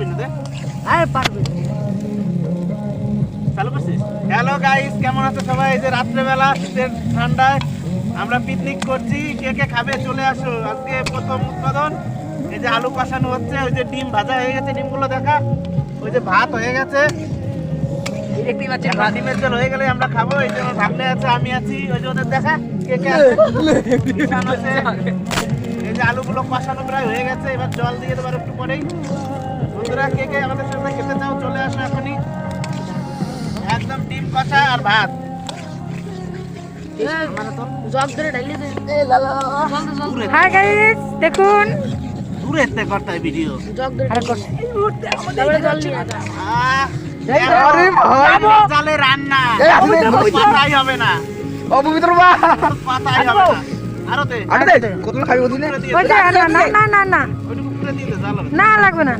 পারবি না? আরে পারবে। চালু করছিস? হ্যালো গাইস, কেমন আছো সবাই? এই যে রাত্রেবেলা শীতের ঠান্ডায় আমরা পিকনিক করছি। কে কে খাবে চলে আসো। আজকে প্রথম উৎপাদন। এই যে আলু কষানো হচ্ছে, ওই যে ডিম ভাজা হয়ে গেছে, ডিমগুলো দেখা। ওই যে ভাত হয়ে গেছে, দেখতেই পাচ্ছেন ডিমের জল হয়ে গেলে আমরা খাবো। এই যে আমার ভাগ্নে আছে, আমি আছি। ওই যে ওদের দেখা কে কে আছে। ঈশান আছে। এই যে আলুগুলো কষানো প্রায় হয়ে গেছে, এবার জল দিয়ে দেবো আর একটু পরেই। বন্ধুরা কে কে আমাদের সাথে খেতে চাও চলে আসো এখনই। একদম ডিম কষা আর ভাত। জগ ধরে ঢালিয়ে দে। এ লালা হাই গাইস, দেখুন দূরে তে করতে হয় ভিডিও। জগ ধরে আরে করছে তারপরে জল নিয়ে আসা। আরে ভাই জালে রান্না পাতাই হবে না, অপবিত্র বা পাতাই হবে না। আরো দে আরে কতগুলো খাবি ওদিনে? ওই যে না না না না ওইটুকু পুরো দিয়ে দে, জাল হবে। না লাগবে না।